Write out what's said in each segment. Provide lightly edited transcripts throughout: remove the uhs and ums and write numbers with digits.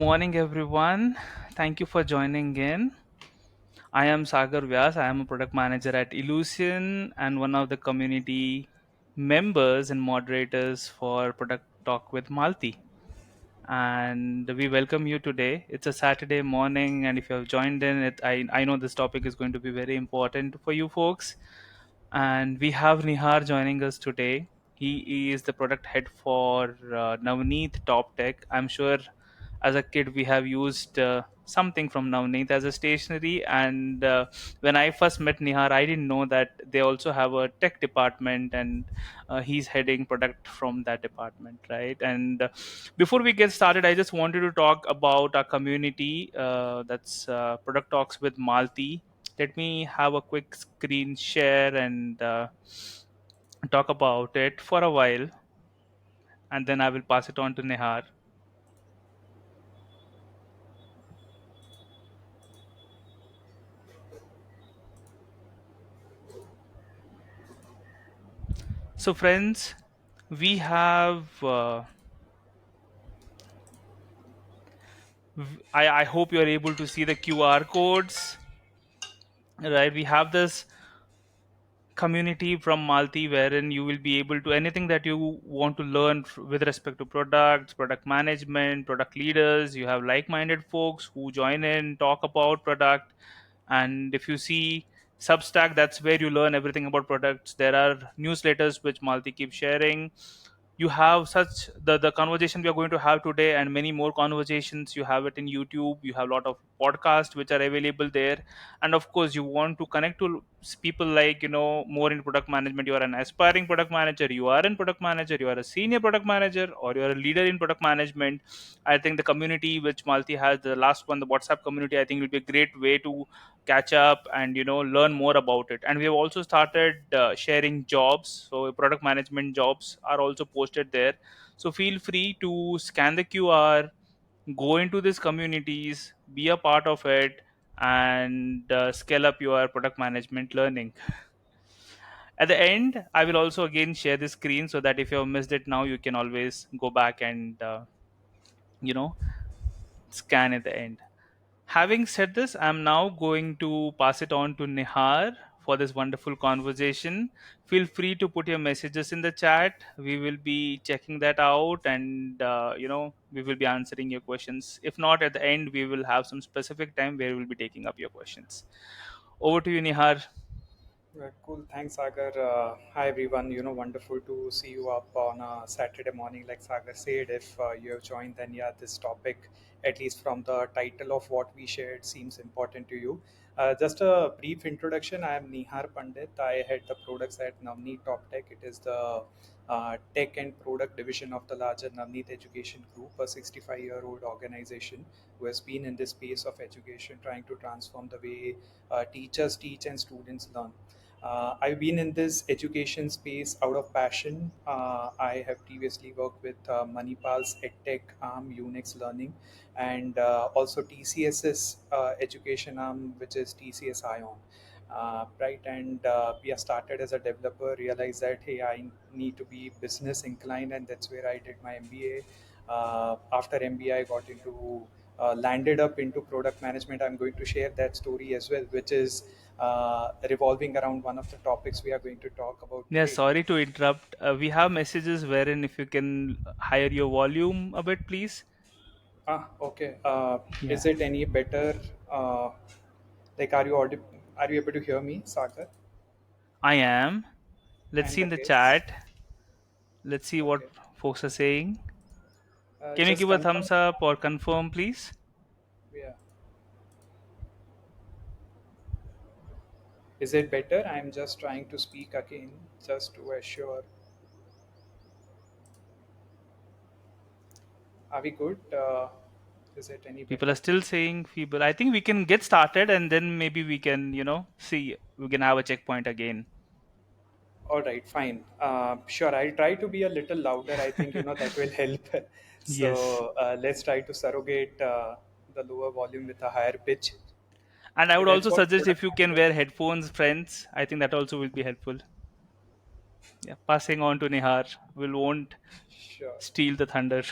Morning, everyone. Thank you for joining in. I am Sagar Vyas. I am a product manager at Illusion and one of the community members and moderators for Product Talk with Malti. And we welcome you today. It's a Saturday morning, and if you have joined in, I know this topic is going to be very important for you folks. And we have Nihar joining us today. He is the product head for Navneet TopTech. I'm sure as a kid we have used something from Navneet as a stationery, and when I first met Nihar, I didn't know that they also have a tech department, and he's heading product from that department, right? And before we get started, I just wanted to talk about our community, that's Product Talks with Malti. Let me have a quick screen share and talk about it for a while, and then I will pass it on to Nihar. So, friends, we have. I hope you are able to see the QR codes, right? We have this community from Malti wherein you will be able to anything that you want to learn with respect to products, product management, product leaders. You have like-minded folks who join in, talk about product, and if you see Substack, that's where you learn everything about products. There are newsletters which Malti keeps sharing. You have such the conversation we are going to have today and many more conversations. You have it in YouTube. You have a lot of podcasts which are available there, and of course you want to connect to people like more in product management. You are an aspiring product manager, you are in product manager, you are a senior product manager, or you are a leader in product management. I think the community which Malti has, the last one, the WhatsApp community, I think will be a great way to catch up and learn more about it. And we have also started sharing jobs, so product management jobs are also posted there. So feel free to scan the QR, go into these communities, be a part of it, and scale up your product management learning. At the end, I will also again share the screen so that if you have missed it now, you can always go back and you know scan at the end. Having said this, I'm now going to pass it on to Nihar for this wonderful conversation. Feel free to put your messages in the chat. We will be checking that out, and we will be answering your questions. If not, at the end, we will have some specific time where we'll be taking up your questions. Over to you, Nihar. Cool. Thanks, Sagar. Hi, everyone. Wonderful to see you up on a Saturday morning. Like Sagar said, if you have joined, then yeah, this topic, at least from the title of what we shared, seems important to you. Just a brief introduction. I am Nihar Pandit. I head the products at Navneet TopTech. It is the tech and product division of the larger Navneet Education Group, a 65-year-old organization who has been in this space of education, trying to transform the way teachers teach and students learn. I've been in this education space out of passion. I have previously worked with Manipal's EdTech arm, Unix Learning, and also TCS's education arm, which is TCS Ion. Right, and we started as a developer, realized that hey, I need to be business inclined, and that's where I did my MBA. After MBA, I got into landed up into product management. I'm going to share that story as well, which is revolving around one of the topics we are going to talk about Yeah, today. sorry to interrupt. We have messages wherein if you can higher your volume a bit, please. Okay. Yeah, Is it any better? Like, are you able to hear me, Sagar? I am. Let's And see the in the guests? chat. Let's see what Okay. folks are saying. Can you Just give a confirm. thumbs up or confirm, please? Yeah. Is it better? I'm just trying to speak again, just to assure. Are we good? Is it any People are better? still saying feeble. I think we can get started and then maybe we can, see, we can have a checkpoint again. All right, fine. Sure, I'll try to be a little louder. I think that will help. Yes. So let's try to surrogate the lower volume with a higher pitch. And I Okay, would that's also what suggest if product you can manager. wear headphones, friends, I think that also will be helpful. Yeah. Passing on to Nihar. We won't Sure. steal the thunder.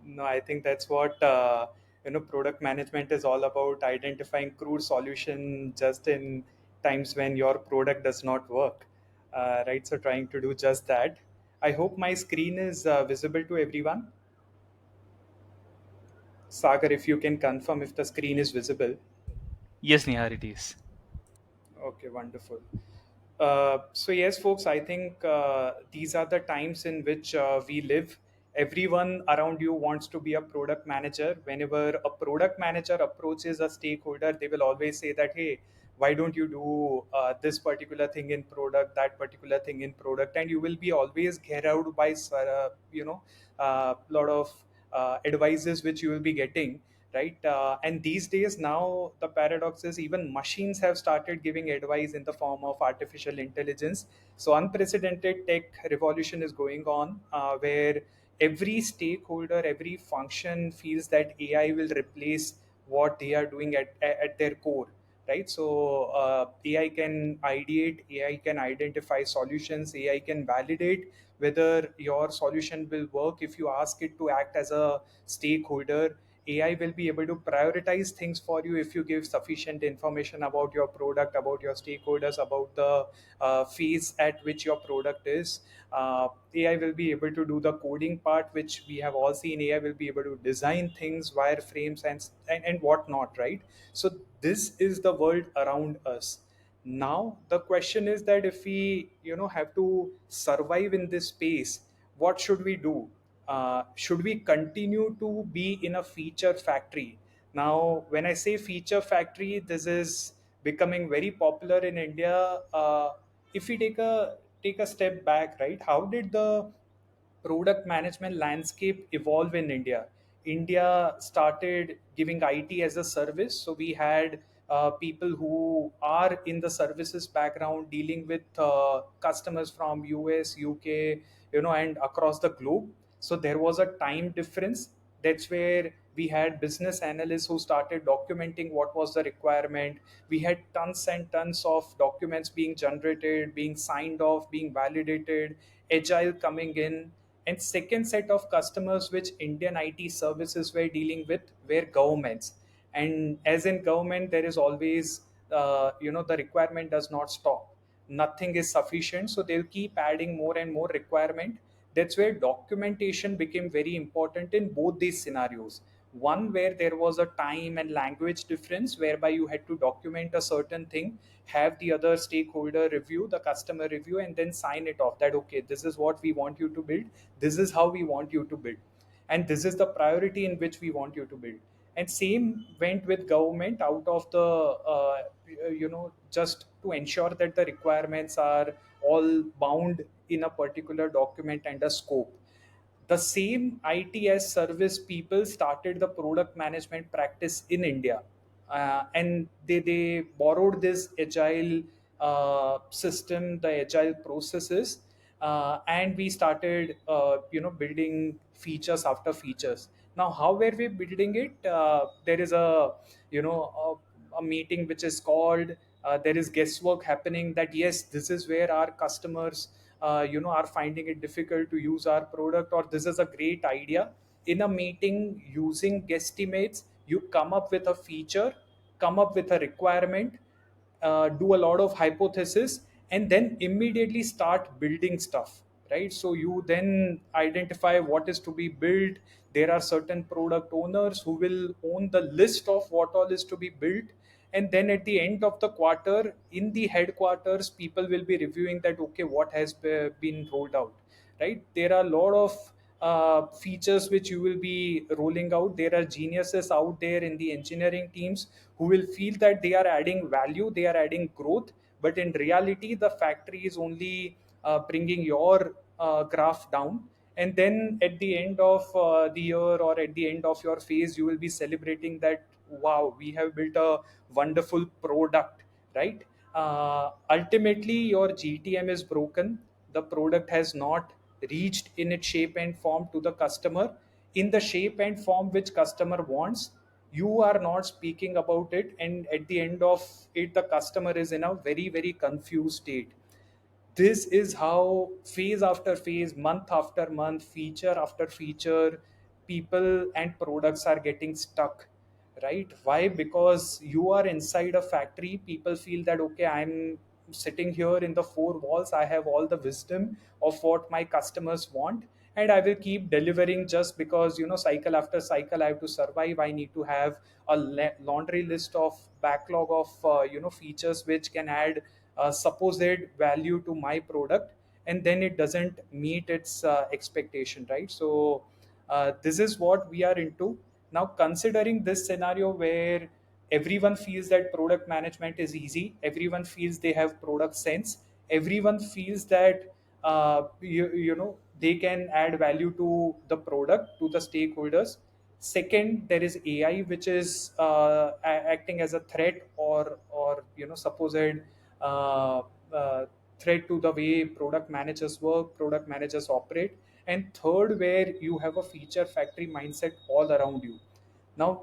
No, I think that's what product management is all about: identifying crude solution just in times when your product does not work. Right, so trying to do just that. I hope my screen is visible to everyone. Sagar, if you can confirm if the screen is visible. Yes, Nihar, it is. Okay, wonderful. So yes, folks, I think these are the times in which we live. Everyone around you wants to be a product manager. Whenever a product manager approaches a stakeholder, they will always say that, hey, why don't you do this particular thing in product, that particular thing in product? And you will be always gerrowed by a lot of advices which you will be getting, right? And these days, now the paradox is even machines have started giving advice in the form of artificial intelligence. So unprecedented tech revolution is going on, where every stakeholder, every function feels that AI will replace what they are doing at their core, right? So AI can ideate, AI can identify solutions, AI can validate whether your solution will work. If you ask it to act as a stakeholder, AI will be able to prioritize things for you if you give sufficient information about your product, about your stakeholders, about the phase at which your product is. AI will be able to do the coding part, which we have all seen. AI will be able to design things, wireframes, and whatnot, right? So this is the world around us. Now the question is that if we have to survive in this space, what should we do? Should we continue to be in a feature factory? Now, when I say feature factory, this is becoming very popular in India. If we take a step back, right? How did the product management landscape evolve in India? India started giving IT as a service. So we had people who are in the services background dealing with customers from US, UK, and across the globe. So there was a time difference. That's where we had business analysts who started documenting what was the requirement. We had tons and tons of documents being generated, being signed off, being validated, agile coming in. And second set of customers which Indian IT services were dealing with were governments. And as in government, there is always the requirement does not stop. Nothing is sufficient, so they'll keep adding more and more requirement. That's where documentation became very important in both these scenarios. One where there was a time and language difference, whereby you had to document a certain thing, have the other stakeholder review, the customer review, and then sign it off that, okay, this is what we want you to build, this is how we want you to build, and this is the priority in which we want you to build. And same went with government out of the just to ensure that the requirements are all bound in a particular document and a scope. The same ITS service people started the product management practice in India, and they borrowed this agile system, the agile processes, and we started building features after features. Now, how were we building it? There is a a meeting which is called. There is guesswork happening that yes, this is where our customers are finding it difficult to use our product, or this is a great idea. In a meeting, using guesstimates, you come up with a feature, come up with a requirement, do a lot of hypothesis, and then immediately start building stuff, right? So you then identify what is to be built. There are certain product owners who will own the list of what all is to be built, and then at the end of the quarter, in the headquarters, people will be reviewing that, okay, what has been rolled out, right? There are a lot of features which you will be rolling out. There are geniuses out there in the engineering teams who will feel that they are adding value, they are adding growth, but in reality the factory is only bringing your graph down. And then at the end of the year, or at the end of your phase, you will be celebrating that, wow, we have built a wonderful product, right? Ultimately your GTM is broken. The product has not reached in its shape and form to the customer in the shape and form which customer wants. You are not speaking about it, and at the end of it, the customer is in a very, very confused state. This is how phase after phase, month after month, feature after feature, people and products are getting stuck, right? Why? Because you are inside a factory. People feel that, okay, I'm sitting here in the four walls, I have all the wisdom of what my customers want, and I will keep delivering just because, cycle after cycle I have to survive. I need to have a laundry list of backlog of features which can add supposed value to my product, and then it doesn't meet its expectation, right? So this is what we are into now. Considering this scenario where everyone feels that product management is easy, everyone feels they have product sense, everyone feels that they can add value to the product, to the stakeholders. Second, there is AI, which is acting as a threat, or supposed uh, uh, threat to the way product managers work, product managers operate. And third, where you have a feature factory mindset all around you. Now,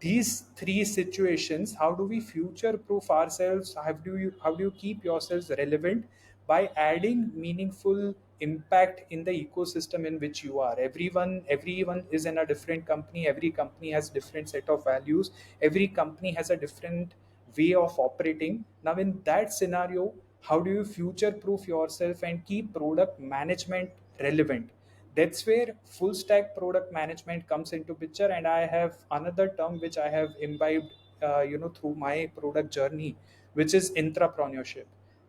these three situations, how do we future proof ourselves? How do you keep yourselves relevant? By adding meaningful impact in the ecosystem in which you are. Everyone is in a different company. Every company has different set of values. Every company has a different way of operating. Now, in that scenario, how do you future proof yourself and keep product management relevant? That's where full stack product management comes into picture. And I have another term which I have imbibed through my product journey, which is entrepreneurship,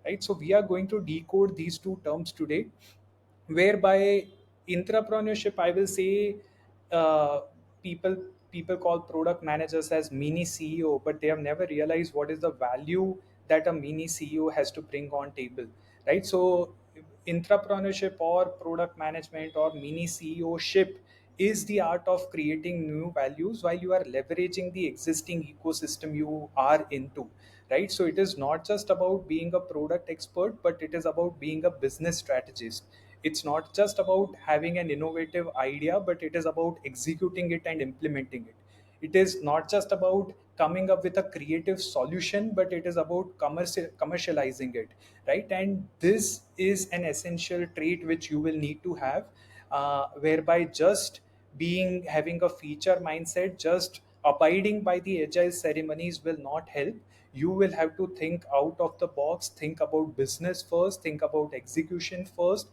right? So we are going to decode these two terms today, whereby entrepreneurship, I will say, uh, people people call product managers as mini CEO, but they have never realized what is the value that a mini CEO has to bring on table, right? So entrepreneurship or product management or mini CEO ship is the art of creating new values while you are leveraging the existing ecosystem you are into, right? So it is not just about being a product expert, but it is about being a business strategist. It's not just about having an innovative idea, but it is about executing it and implementing it. It is not just about coming up with a creative solution, but it is about commercializing it, right? And this is an essential trait which you will need to have, whereby just being having a feature mindset, just abiding by the agile ceremonies will not help. You will have to think out of the box, think about business first, think about execution first,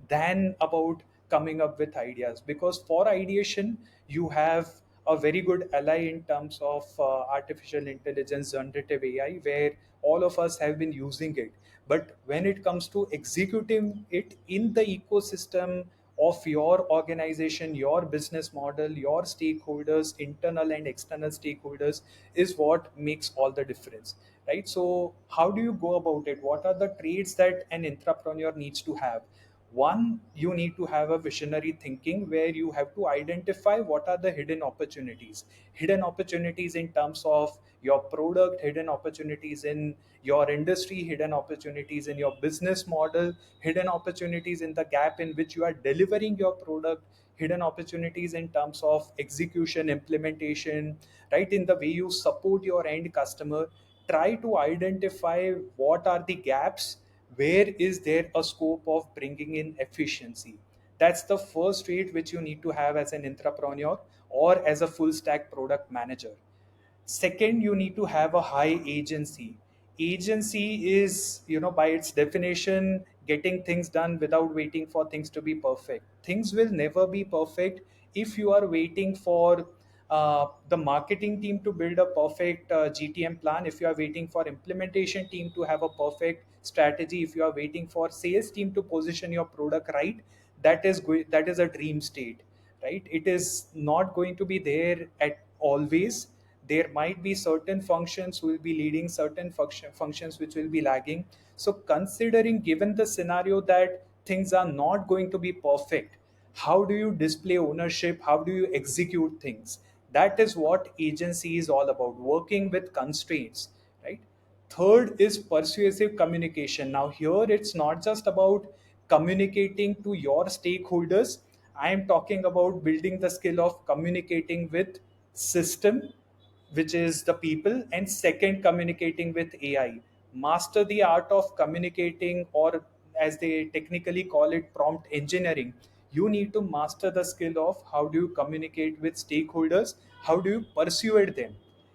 than about coming up with ideas. Because for ideation, you have a very good ally in terms of artificial intelligence, generative AI, where all of us have been using it. But when it comes to executing it in the ecosystem of your organization, your business model, your stakeholders, internal and external stakeholders, is what makes all the difference, right? So how do you go about it? What are the traits that an entrepreneur needs to have? One, you need to have a visionary thinking, where you have to identify what are the hidden opportunities in terms of your product, hidden opportunities in your industry, hidden opportunities in your business model, hidden opportunities in the gap in which you are delivering your product, hidden opportunities in terms of execution, implementation, right, in the way you support your end customer. Try to identify what are the gaps, where is there a scope of bringing in efficiency. That's the first trait which you need to have as an entrepreneur or as a full stack product manager. Second, you need to have a high agency. Agency is, by its definition, getting things done without waiting for things to be perfect. Things will never be perfect if you are waiting for the marketing team to build a perfect GTM plan, if you are waiting for implementation team to have a perfect strategy, if you are waiting for sales team to position your product right. That is a dream state, right? It is not going to be there at always. There might be certain functions who will be leading, certain functions which will be lagging. So considering, given the scenario that things are not going to be perfect, how do you display ownership, how do you execute things? That is what agency is all about, working with constraints, right? Third is persuasive communication. Now here it's not just about communicating to your stakeholders. I am talking about building the skill of communicating with system, which is the people, and second, communicating with AI. Master the art of communicating, or as they technically call it, prompt engineering. You need to master the skill of how do you communicate with stakeholders, how do you persuade them.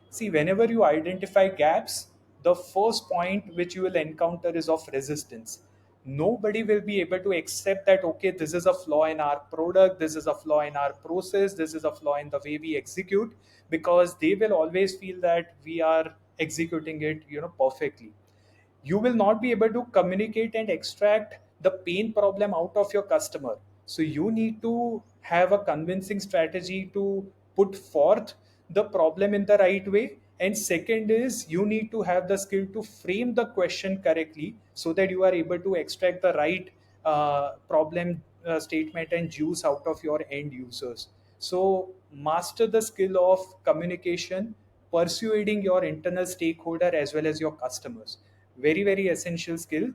See, whenever you identify gaps, the first point which you will encounter is of resistance. Nobody will be able to accept that, okay, this is a flaw in our product, this is a flaw in our process, this is a flaw in the way we execute, because they will always feel that we are executing it, perfectly. You will not be able to communicate and extract the pain problem out of your customer. So you need to have a convincing strategy to put forth the problem in the right way. And second is, you need to have the skill to frame the question correctly so that you are able to extract the right problem statement and juice out of your end users. So master the skill of communication, persuading your internal stakeholder as well as your customers. Very, very essential skill.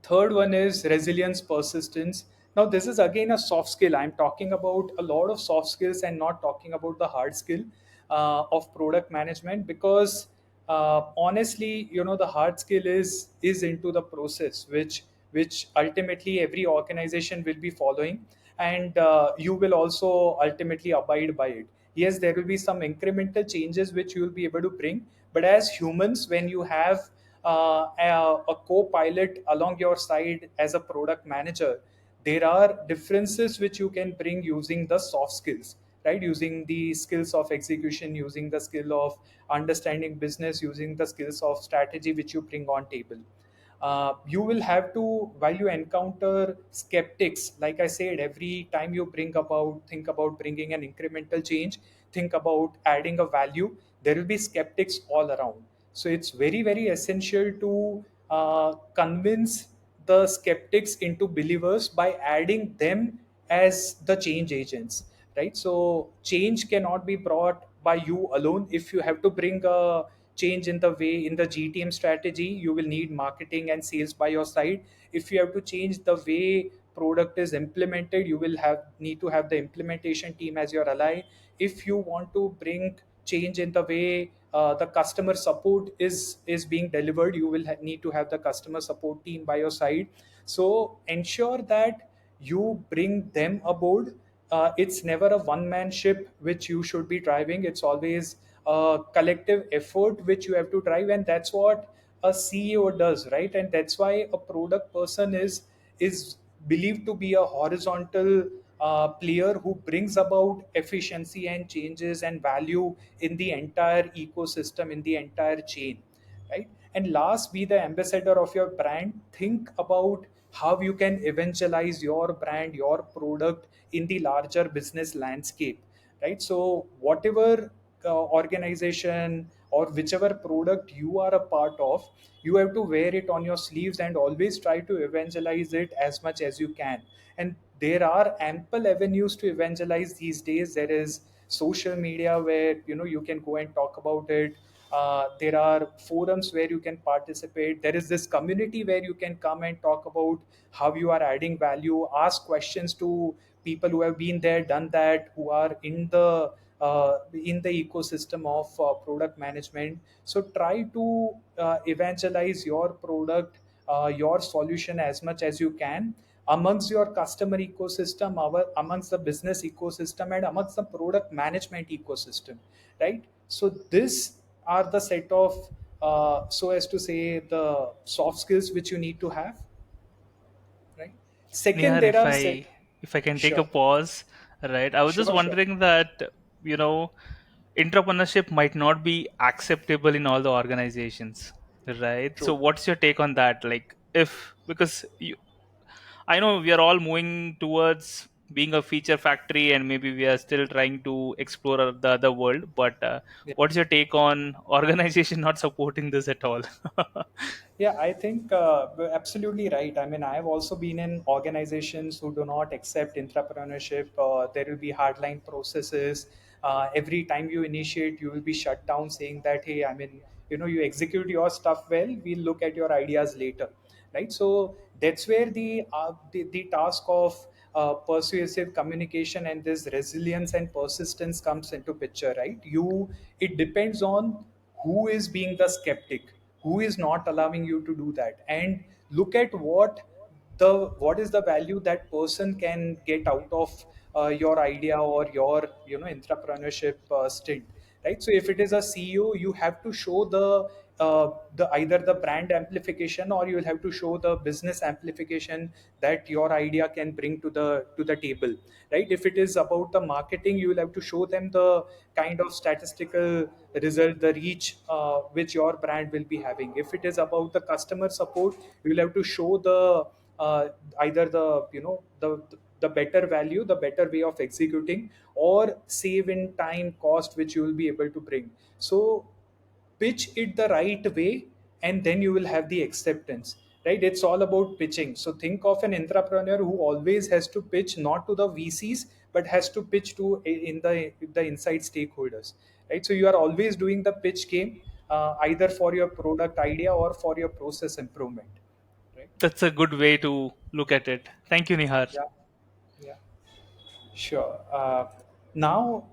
Third one is resilience, persistence. Now this is again a soft skill. I'm talking about a lot of soft skills and not talking about the hard skill of product management, because honestly, the hard skill is into the process, which ultimately every organization will be following, and you will also ultimately abide by it. Yes, there will be some incremental changes which you will be able to bring, but as humans, when you have a co-pilot along your side as a product manager, there are differences which you can bring using the soft skills, right? Using the skills of execution, using the skill of understanding business, using the skills of strategy which you bring on table. You will have to, while you encounter skeptics, like I said, every time you think about bringing an incremental change, think about adding a value, there will be skeptics all around. So it's very, very essential to convince the skeptics into believers by adding them as the change agents, right? So change cannot be brought by you alone. If you have to bring a change in the way, in the GTM strategy, you will need marketing and sales by your side. If you have to change the way product is implemented, you will have need to have the implementation team as your ally. If you want to bring change in the way the customer support is being delivered, you will need to have the customer support team by your side. So ensure that you bring them aboard. It's never a one man ship which you should be driving. It's always a collective effort which you have to drive, and that's what a CEO does, right? And that's why a product person is believed to be a horizontal player who brings about efficiency and changes and value in the entire ecosystem, in the entire chain, right? And last, be the ambassador of your brand. Think about how you can evangelize your brand, your product in the larger business landscape, right? So whatever organization or whichever product you are a part of, you have to wear it on your sleeves and always try to evangelize it as much as you can. And there are ample avenues to evangelize these days. There is social media where you can go and talk about it. There are forums where you can participate. There is this community where you can come and talk about how you are adding value, ask questions to people who have been there, done that, who are in the ecosystem of product management. So try to evangelize your product, your solution as much as you can amongst your customer ecosystem, amongst the business ecosystem, and amongst the product management ecosystem, right? So this are the set of so as to say, the soft skills which you need to have, right? Second, Nihar, there are set. if I can take a Sure, pause, right? I was just sure, sure. wondering that, you know, entrepreneurship might not be acceptable in all the organizations, right? So True. what's your take on that? Like, if because I know we are all moving towards being a feature factory, and maybe we are still trying to explore the other world. But Yeah. what's your take on organization not supporting this at all? Yeah, I think you're absolutely right. I mean, I have also been in organizations who do not accept entrepreneurship. There will be hardline processes. Every time you initiate, you will be shut down, saying that, hey, I mean, you execute your stuff well, we'll look at your ideas later, right? So that's where the task of persuasive communication and this resilience and persistence comes into picture, right? It depends on who is being the skeptic, who is not allowing you to do that, and look at what the what is the value that person can get out of your idea or your entrepreneurship stint, right? So if it is a CEO, you have to show the either the brand amplification, or you will have to show the business amplification that your idea can bring to the table, right? If it is about the marketing, you will have to show them the kind of statistical result, the reach which your brand will be having. If it is about the customer support, you will have to show the either the the better value, the better way of executing, or save in time cost which you will be able to bring. So pitch it the right way, and then you will have the acceptance, right? It's all about pitching. So think of an entrepreneur who always has to pitch not to the VCs, but has to pitch to in the inside stakeholders, right? So you are always doing the pitch game, either for your product idea or for your process improvement, right? That's a good way to look at it. Thank you, Nihar. Yeah. Yeah. Sure. Now,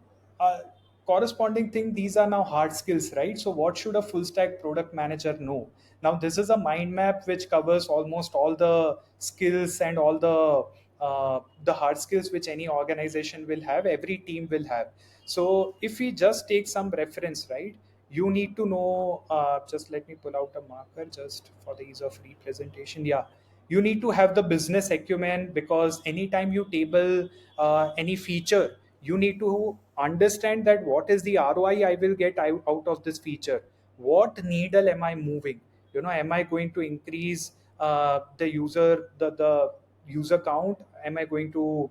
corresponding thing, these are now hard skills, right? So, what should a full stack product manager know? Now, this is a mind map which covers almost all the skills and all the hard skills which any organization will have, every team will have. So, if we just take some reference, right? You need to know. Just let me pull out a marker just for the ease of representation. Yeah, you need to have the business acumen, because anytime you table any feature, you need to understand that what is the ROI I will get out of this feature. What needle am I moving? Am I going to increase the user count? Am I going to,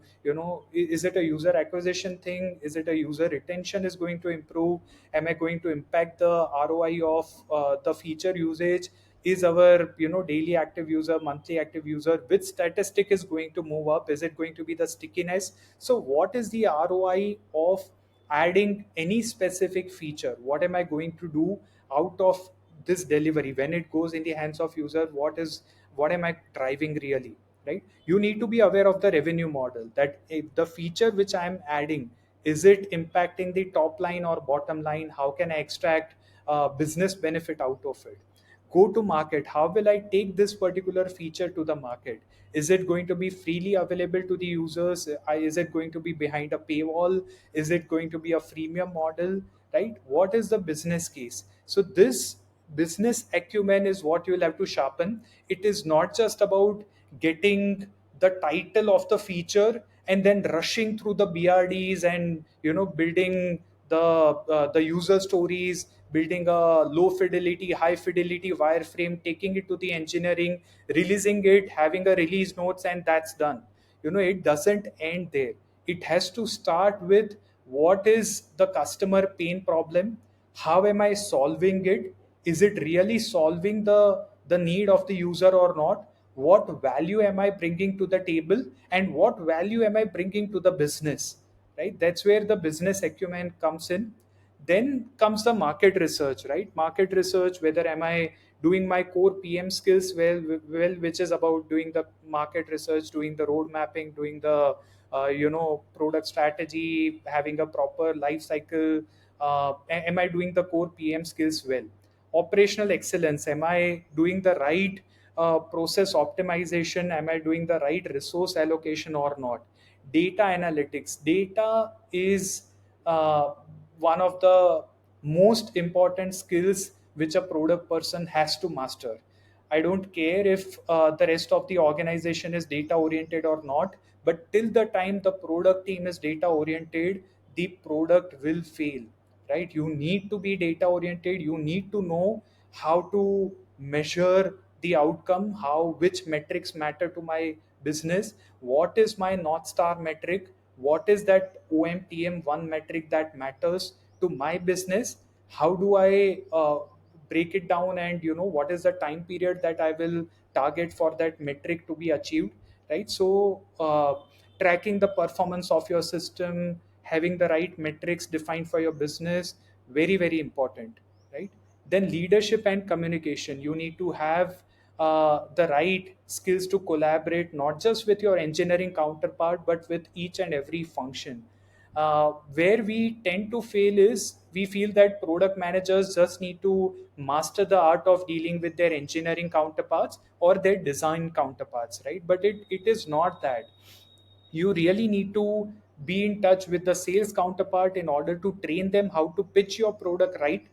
is it a user acquisition thing? Is it a user retention is going to improve? Am I going to impact the ROI of the feature usage? Is our daily active user, monthly active user, which statistic is going to move up? Is it going to be the stickiness? So what is the ROI of adding any specific feature? What am I going to do out of this delivery when it goes in the hands of user? What am I driving really, right? You need to be aware of the revenue model, that if the feature which I am adding, is it impacting the top line or bottom line? How can I extract business benefit out of it? Go to market, how will I take this particular feature to the market? Is it going to be freely available to the users? Is it going to be behind a paywall? Is it going to be a freemium model, right? What is the business case? So this business acumen is what you will have to sharpen. It is not just about getting the title of the feature and then rushing through the BRDs and building the user stories, building a low fidelity, high fidelity wireframe, taking it to the engineering, releasing it, having a release notes, and that's done. It doesn't end there. It has to start with what is the customer pain problem, how am I solving it, is it really solving the need of the user or not, what value am I bringing to the table, and what value am I bringing to the business, right? That's where the business acumen comes in. Then comes the market research, right? Market research, whether am I doing my core PM skills well, which is about doing the market research, doing the road mapping, doing the product strategy, having a proper life cycle. Am I doing the core PM skills well? Operational excellence, am I doing the right process optimization? Am I doing the right resource allocation or not? Data analytics, data is one of the most important skills which a product person has to master. I don't care if the rest of the organization is data oriented or not, but till the time the product team is data oriented, the product will fail, right? You need to be data oriented. You need to know how to measure the outcome, how which metrics matter to my business, what is my north star metric, what is that OMTM one metric that matters to my business, how do I break it down, and what is the time period that I will target for that metric to be achieved, right? So tracking the performance of your system, having the right metrics defined for your business, very very important, right? Then leadership and communication, you need to have the right skills to collaborate not just with your engineering counterpart but with each and every function. Where we tend to fail is we feel that product managers just need to master the art of dealing with their engineering counterparts or their design counterparts, right? But it is not that. You really need to be in touch with the sales counterpart in order to train them how to pitch your product right,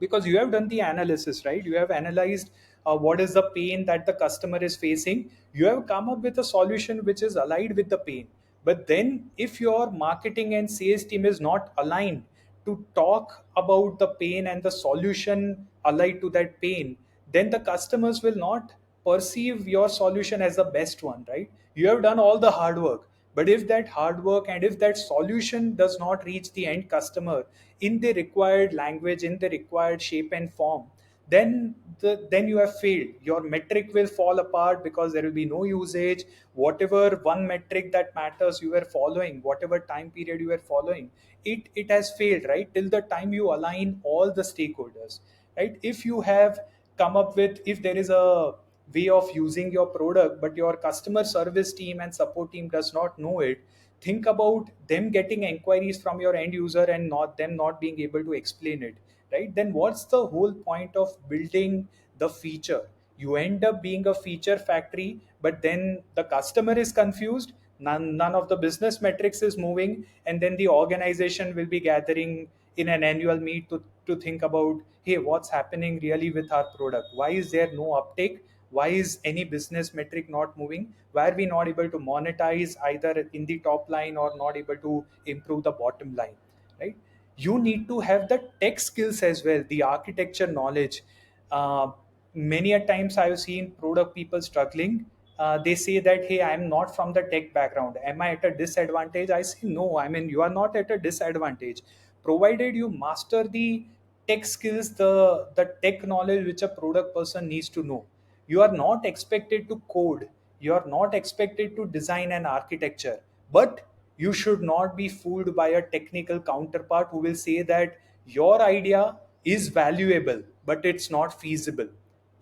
because you have done the analysis, right? You have analyzed what is the pain that the customer is facing. You have come up with a solution which is aligned with the pain. But then if your marketing and sales team is not aligned to talk about the pain and the solution allied to that pain, then the customers will not perceive your solution as the best one, right? You have done all the hard work, but if that hard work and if that solution does not reach the end customer in the required language, in the required shape and form, then you have failed. Your metric will fall apart because there will be no usage. Whatever one metric that matters you were following, whatever time period you were following, it has failed, right? Till the time you align all the stakeholders, right? If you have come up with, if there is a way of using your product but your customer service team and support team does not know it, think about them getting inquiries from your end user and not them not being able to explain it, right? Then what's the whole point of building the feature? You end up being a feature factory, but then the customer is confused, none of the business metrics is moving, and then the organization will be gathering in an annual meet to think about, hey, what's happening really with our product? Why is there no uptake? Why is any business metric not moving? Why are we not able to monetize either in the top line or not able to improve the bottom line, right? You need to have the tech skills as well, the architecture knowledge. uh, Many a times I've seen product people struggling. They say that, hey, I'm not from the tech background, am I at a disadvantage? I say no, I mean, you are not at a disadvantage, provided you master the tech skills, the tech knowledge which a product person needs to know. You are not expected to code, you are not expected to design an architecture, but you should not be fooled by a technical counterpart who will say that your idea is valuable but it's not feasible.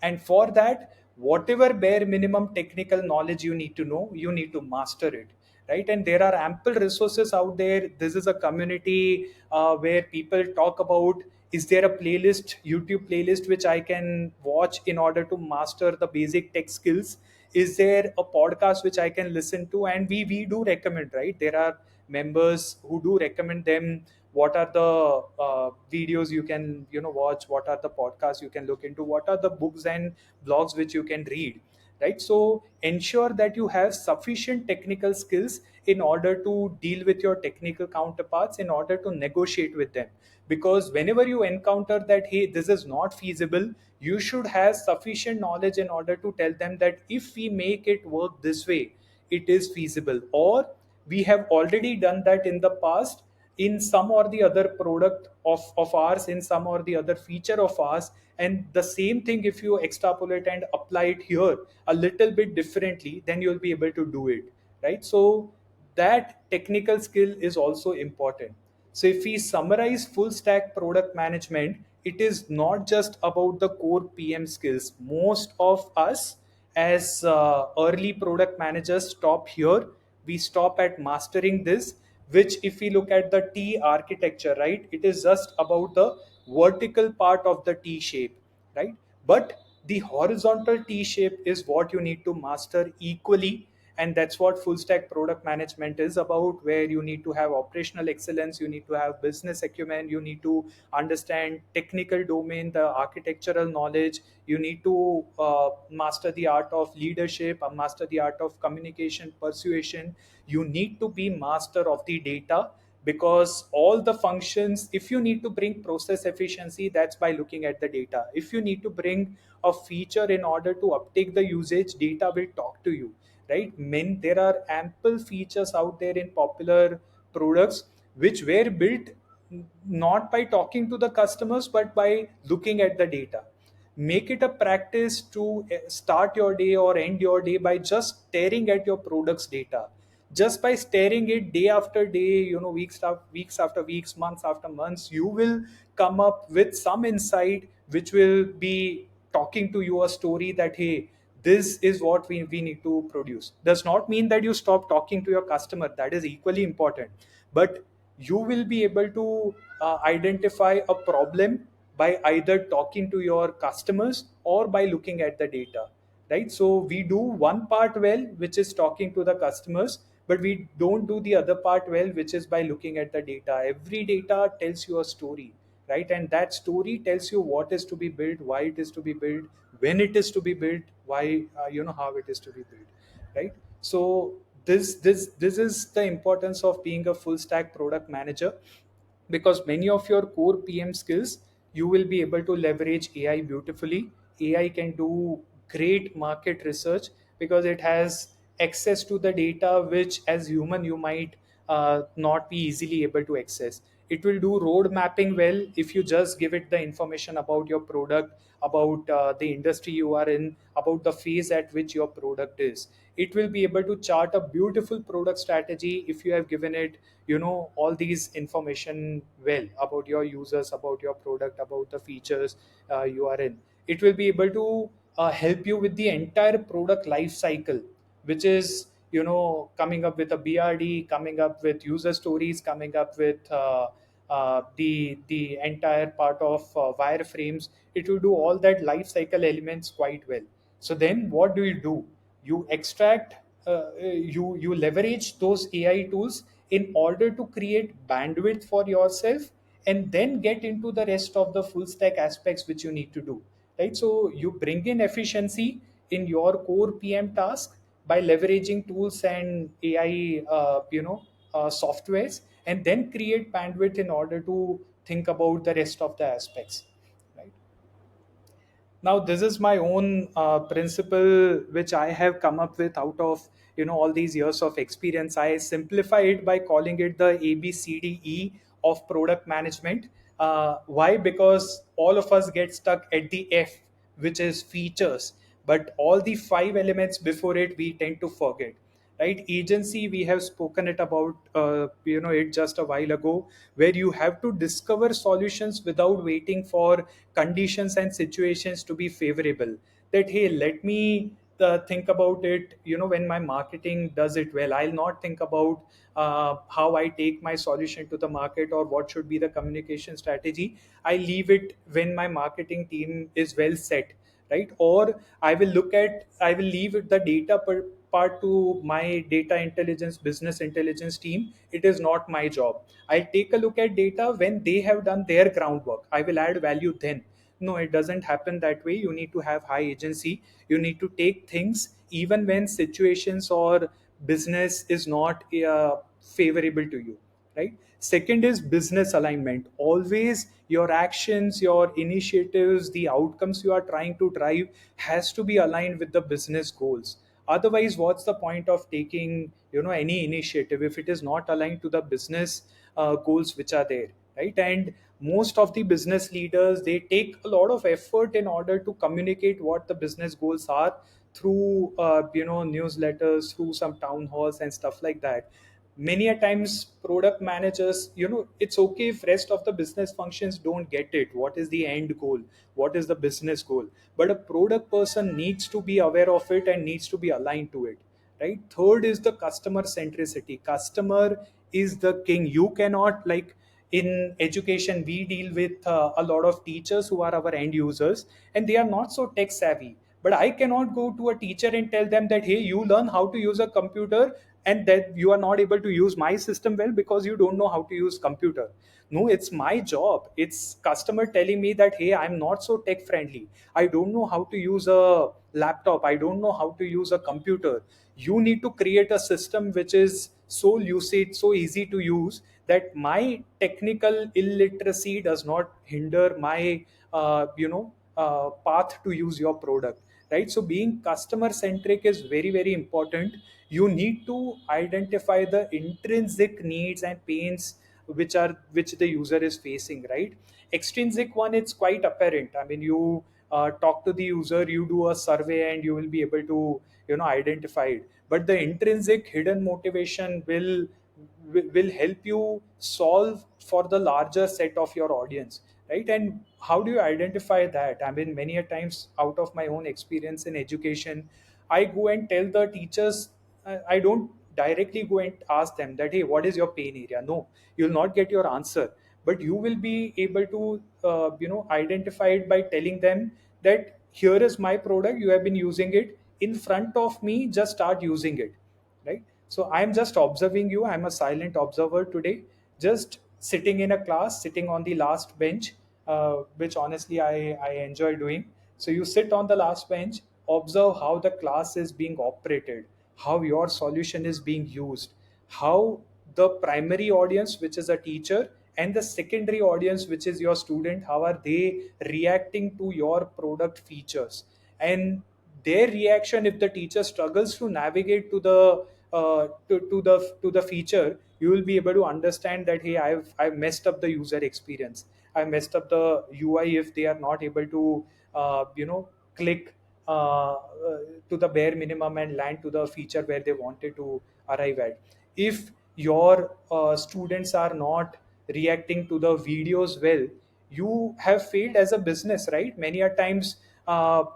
And for that, whatever bare minimum technical knowledge you need to know, you need to master it, right? And there are ample resources out there. This is a community where people talk about, is there a playlist, YouTube playlist, which I can watch in order to master the basic tech skills? Is there a podcast which I can listen to? And we do recommend, right? There are members who do recommend them. What are the videos you can watch? What are the podcasts you can look into? What are the books and blogs which you can read, right? So ensure that you have sufficient technical skills in order to deal with your technical counterparts, in order to negotiate with them. Because whenever you encounter that, hey, this is not feasible, you should have sufficient knowledge in order to tell them that if we make it work this way, it is feasible, or we have already done that in the past in some or the other product of ours, in some or the other feature of ours. And the same thing, if you extrapolate and apply it here a little bit differently, then you'll be able to do it, right? So that technical skill is also important. So if we summarize full stack product management, it is not just about the core PM skills. Most of us as early product managers stop here. We stop at mastering this, which if we look at the T architecture, right, it is just about the vertical part of the T shape, right? But the horizontal T shape is what you need to master equally. And that's what full stack product management is about, where you need to have operational excellence, you need to have business acumen, you need to understand technical domain, the architectural knowledge, you need to master the art of leadership, master the art of communication, persuasion. You need to be master of the data, because all the functions, if you need to bring process efficiency, that's by looking at the data. If you need to bring a feature in order to uptake the usage, data will talk to you, right? There are ample features out there in popular products which were built not by talking to the customers but by looking at the data. Make it a practice to start your day or end your day by just staring at your product's data. Just by staring it day after day, weeks after weeks, months after months, you will come up with some insight which will be talking to you a story that, hey, this is what we need to produce. Does not mean that you stop talking to your customer, that is equally important. But you will be able to identify a problem by either talking to your customers or by looking at the data, right? So we do one part well, which is talking to the customers, but we don't do the other part well, which is by looking at the data. Every data tells you a story, right? And that story tells you what is to be built, why it is to be built, when it is to be built, why how it is to be built, right? So this is the importance of being a full stack product manager, because many of your core PM skills you will be able to leverage AI beautifully. AI can do great market research because it has access to the data which as human you might not be easily able to access. It will do road mapping well if you just give it the information about your product, about the industry you are in, about the phase at which your product is. It will be able to chart a beautiful product strategy if you have given it all these information well about your users, about your product, about the features you are in. It will be able to help you with the entire product life cycle, which is coming up with a BRD, coming up with user stories, coming up with the entire part of wireframes. It will do all that life cycle elements quite well. So then what do? You extract, you leverage those AI tools in order to create bandwidth for yourself, and then get into the rest of the full stack aspects which you need to do, right? So you bring in efficiency in your core PM task by leveraging tools and AI softwares, and then create bandwidth in order to think about the rest of the aspects, right? Now this is my own principle which I have come up with out of all these years of experience. I simplify it by calling it the ABCDE of product management. Why? Because all of us get stuck at the F, which is features, but all the five elements before it we tend to forget, right? Agency, we have spoken it about it just a while ago, where you have to discover solutions without waiting for conditions and situations to be favorable. That hey, let me think about it when my marketing does it well. I'll not think about how I take my solution to the market or what should be the communication strategy. I leave it when my marketing team is well set, right? Or I will leave it the data part to my data intelligence, business intelligence team. It is not my job. I'll take a look at data when they have done their groundwork. I will add value then. No, it doesn't happen that way. You need to have high agency. You need to take things even when situations or business is not favorable to you, right? Second is business alignment. Always your actions, your initiatives, the outcomes you are trying to drive has to be aligned with the business goals. Otherwise, what's the point of taking any initiative if it is not aligned to the business goals which are there, right? And most of the business leaders, they take a lot of effort in order to communicate what the business goals are through newsletters, through some town halls and stuff like that. Many a times product managers, it's okay if rest of the business functions don't get it, what is the end goal, what is the business goal, but a product person needs to be aware of it and needs to be aligned to it, right? Third is the customer centricity. Customer is the king. You cannot, like, in education we deal with a lot of teachers who are our end users, and they are not so tech savvy. But I cannot go to a teacher and tell them that hey, you learn how to use a computer, and that you are not able to use my system well because you don't know how to use computer. No, it's my job. It's customer telling me that hey, I'm not so tech friendly, I don't know how to use a laptop, I don't know how to use a computer. You need to create a system which is so lucid, so easy to use, that my technical illiteracy does not hinder my path to use your product, right? So being customer centric is very very important. You need to identify the intrinsic needs and pains which the user is facing, right? Extrinsic one, it's quite apparent. I mean, you talk to the user, you do a survey, and you will be able to identify it. But the intrinsic hidden motivation will help you solve for the larger set of your audience, right? And how do you identify that? I mean, many a times, out of my own experience in education, I go and tell the teachers, I don't directly go and ask them that, hey, what is your pain area? No, you'll not get your answer, but you will be able to identify it by telling them that here is my product, you have been using it in front of me, just start using it, right? So I'm just observing you, I'm a silent observer today, just sitting in a class, sitting on the last bench, which honestly I enjoy doing. So you sit on the last bench, observe how the class is being operated, how your solution is being used, how the primary audience, which is a teacher, and the secondary audience, which is your student, how are they reacting to your product features. And their reaction, if the teacher struggles to navigate to the to the feature, you will be able to understand that, hey, I've messed up the user experience, I messed up the UI, if they are not able to click to the bare minimum and land to the feature where they wanted to arrive at. If your students are not reacting to the videos well, you have failed as a business, right? Many a times,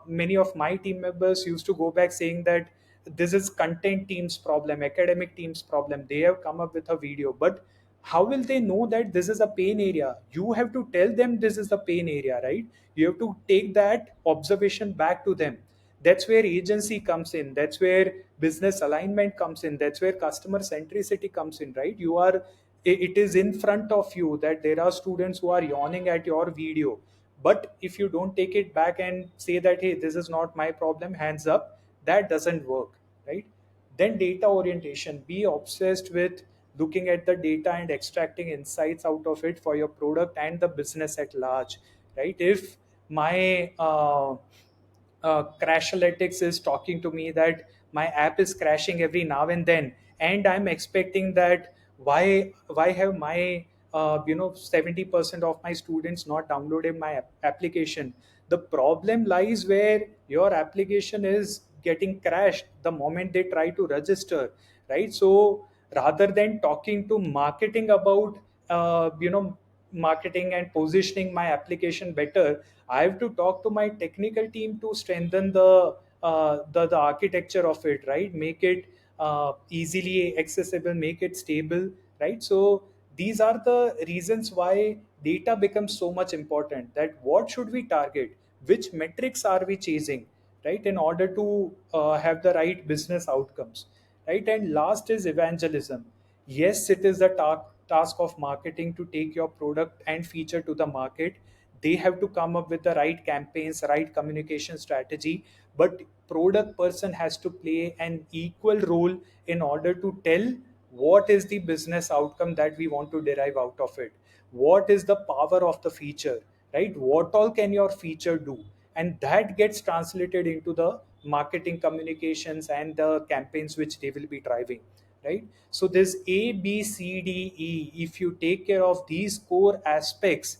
many of my team members used to go back saying that this is content team's problem, academic team's problem, they have come up with a video, but how will they know that this is a pain area? You have to tell them this is the pain area, right? You have to take that observation back to them. That's where agency comes in, that's where business alignment comes in, that's where customer centricity comes in, right? It is in front of you that there are students who are yawning at your video, but if you don't take it back and say that, hey, this is not my problem, hands up, that doesn't work, right? Then data orientation, be obsessed with looking at the data and extracting insights out of it for your product and the business at large, right? If my Crashalytics is talking to me that my app is crashing every now and then, and I'm expecting that, why have my 70% of my students not downloaded my application. The problem lies where your application is getting crashed the moment they try to register, right? So rather than talking to marketing about marketing and positioning my application better, I have to talk to my technical team to strengthen the architecture of it, right? Make it easily accessible, make it stable, right? So these are the reasons why data becomes so much important. That what should we target? Which metrics are we chasing, right? In order to have the right business outcomes, right? And last is evangelism. Yes, it is the task of marketing to take your product and feature to the market. They have to come up with the right campaigns, right communication strategy, but product person has to play an equal role in order to tell what is the business outcome that we want to derive out of it, what is the power of the feature, right? What all can your feature do? And that gets translated into the marketing communications and the campaigns which they will be driving, right? So this ABCDE, if you take care of these core aspects,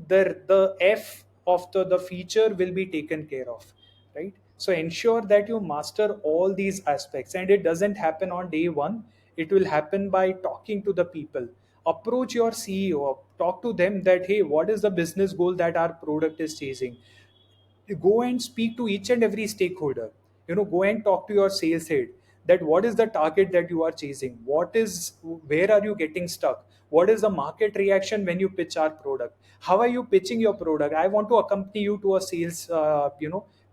the F of the feature will be taken care of, right? So ensure that you master all these aspects, and it doesn't happen on day one. It will happen by talking to the people. Approach your CEO, talk to them that, hey, what is the business goal that our product is chasing? Go and speak to each and every stakeholder. Go and talk to your sales head, that what is the target that you are chasing, where are you getting stuck, what is the market reaction when you pitch our product, how are you pitching your product? I want to accompany you to a sales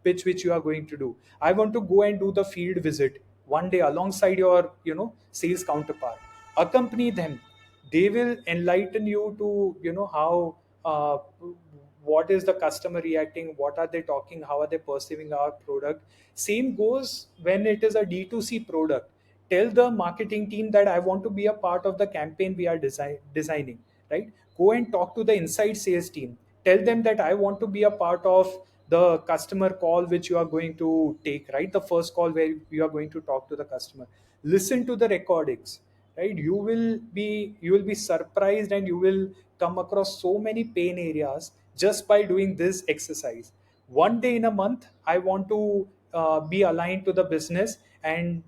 pitch which you are going to do. I want to go and do the field visit one day alongside your sales counterpart. Accompany them. They will enlighten you to how what is the customer reacting, what are they talking, how are they perceiving our product. Same goes when it is a D2C product. Tell the marketing team that I want to be a part of the campaign we are designing, right? Go and talk to the inside sales team. Tell them that I want to be a part of the customer call which you are going to take, right? The first call where you are going to talk to the customer. Listen to the recordings, right? You will be surprised, and you will come across so many pain areas just by doing this exercise. One day in a month, I want to be aligned to the business, and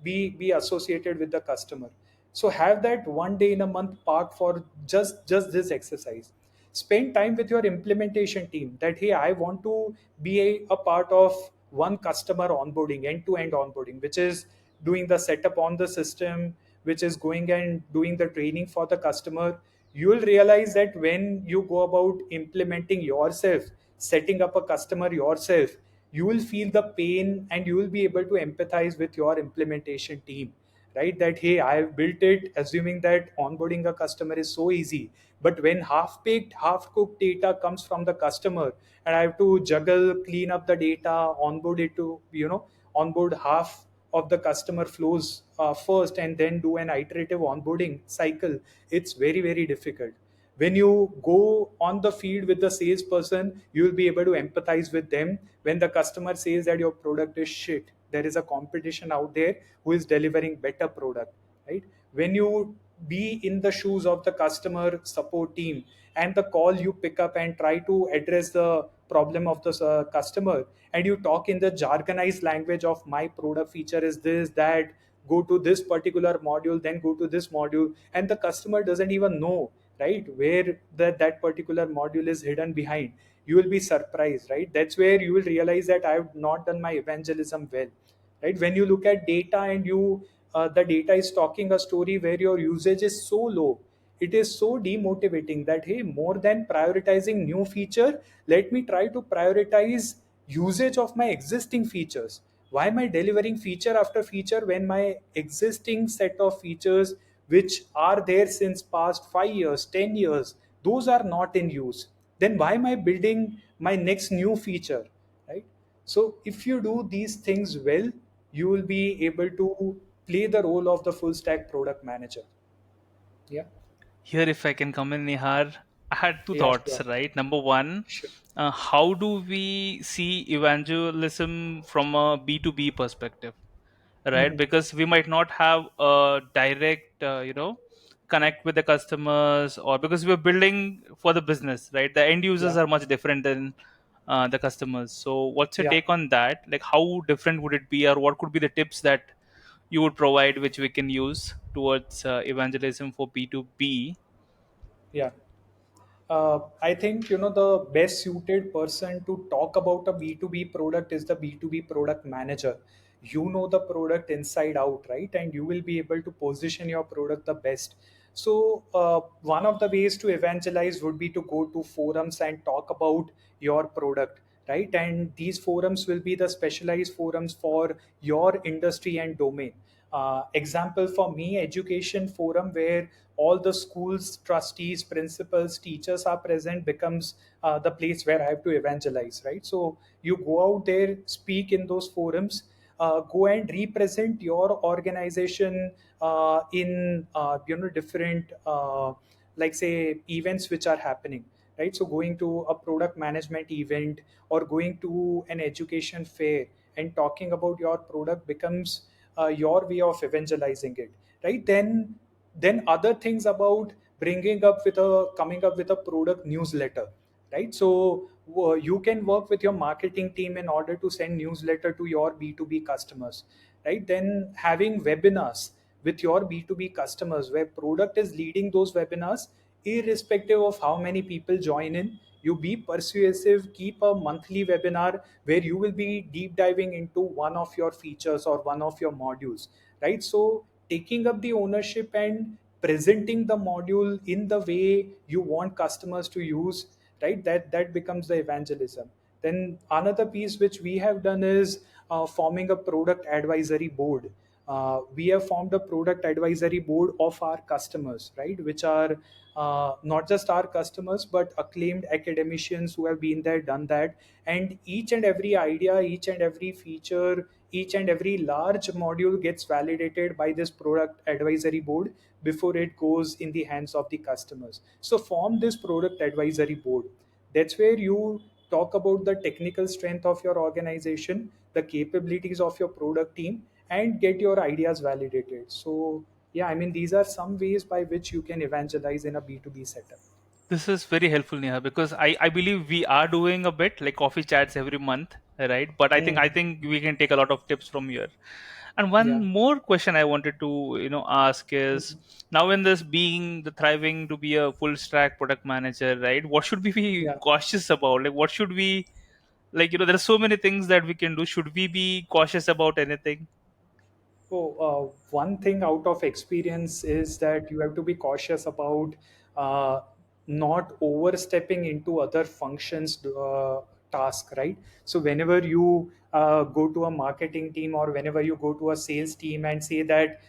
be associated with the customer. So have that one day in a month part for just this exercise. Spend time with your implementation team, that, hey, I want to be a part of one customer onboarding, end to end onboarding, which is doing the setup on the system, which is going and doing the training for the customer, you will realize that when you go about implementing yourself, setting up a customer yourself, you will feel the pain and you will be able to empathize with your implementation team, right? That hey, I have built it assuming that onboarding a customer is so easy, but when half baked half cooked data comes from the customer and I have to juggle, clean up the data, onboard it to onboard half of the customer flows first and then do an iterative onboarding cycle, it's very very difficult. When you go on the field with the salesperson, you will be able to empathize with them. When the customer says that your product is shit, there is a competition out there who is delivering better product, right? When you be in the shoes of the customer support team and the call you pick up and try to address the problem of the customer, and you talk in the jargonized language of my product feature is this, that, go to this particular module, then go to this module, and the customer doesn't even know, right, where that particular module is hidden behind, you will be surprised, right? That's where you will realize that I have not done my evangelism well, right? When you look at data and you the data is talking a story where your usage is so low, it is so demotivating that hey, more than prioritizing new feature, let me try to prioritize usage of my existing features. Why am I delivering feature after feature when my existing set of features which are there since past 5 years, 10 years, those are not in use? Then why am I building my next new feature, right? So if you do these things well, you will be able to play the role of the full stack product manager. Yeah. Here, if I can come in, Nihar, I had two Yeah, thoughts, sure. right? Number one, Sure. how do we see evangelism from a B2B perspective, right? Mhm. Because we might not have a direct, connect with the customers, or because we're building for the business, right? The end users Yeah. are much different than the customers. So, what's your Yeah. take on that? Like, how different would it be, or what could be the tips that you would provide which we can use towards evangelism for B2B? Yeah. I think the best suited person to talk about a B2B product is the B2B product manager. You know the product inside out, right? And you will be able to position your product the best. So one of the ways to evangelize would be to go to forums and talk about your product, right? And these forums will be the specialized forums for your industry and domain. Example for me, education forum, where all the schools trustees, principals, teachers are present, becomes the place where I have to evangelize, right? So you go out there, speak in those forums, go and represent your organization in different like say events which are happening, right? So going to a product management event or going to an education fair and talking about your product becomes your way of evangelizing it, right? Then other things about bringing up with a coming up with a product newsletter, right? So you can work with your marketing team in order to send newsletter to your B2B customers, right? Then having webinars with your B2B customers where product is leading those webinars, irrespective of how many people join in, you be persuasive, keep a monthly webinar where you will be deep diving into one of your features or one of your modules, right? So taking up the ownership and presenting the module in the way you want customers to use, right? That becomes the evangelism. Then another piece which we have done is forming a product advisory board. We have formed a product advisory board of our customers, right, which are not just our customers but acclaimed academicians who have been there, done that, and each and every idea, each and every feature, each and every large module gets validated by this product advisory board before it goes in the hands of the customers. So form this product advisory board. That's where you talk about the technical strength of your organization, the capabilities of your product team, and get your ideas validated. So yeah, I mean, these are some ways by which you can evangelize in a B2B setup. This is very helpful, Neha, because I believe we are doing a bit like coffee chats every month, right? But I Mm. think we can take a lot of tips from here. And one Yeah. more question I wanted to ask is, Mhm. now in this being the thriving to be a full stack product manager, right? What should we be Yeah. cautious about? Like what should we, like, there are so many things that we can do. Should we be cautious about anything? One thing out of experience is that you have to be cautious about uh, not overstepping into other functions task, right? So whenever you go to a marketing team or whenever you go to a sales team and say that,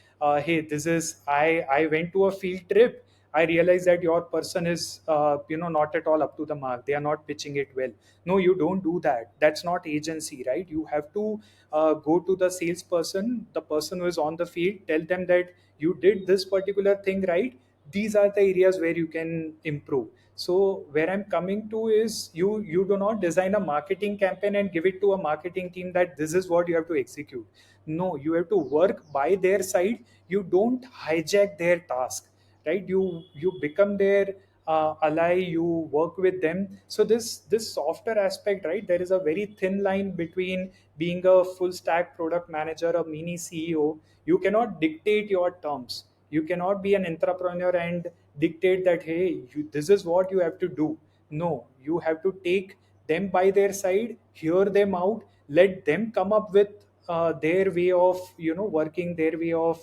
hey, this is I went to a field trip. I realize that your person is not at all up to the mark. They are not pitching it well. No, you don't do that. That's not agency, right? You have to go to the salesperson, the person who is on the field, tell them that you did this particular thing right. These are the areas where you can improve. So where I'm coming to is, you do not design a marketing campaign and give it to a marketing team that this is what you have to execute. No, you have to work by their side. You don't hijack their task, right? You become their ally, you work with them. So this softer aspect, right? There is a very thin line between being a full stack product manager, a mini CEO. You cannot dictate your terms. You cannot be an entrepreneur and dictate that, hey, this is what you have to do. No, you have to take them by their side, hear them out, let them come up with their way of working, their way of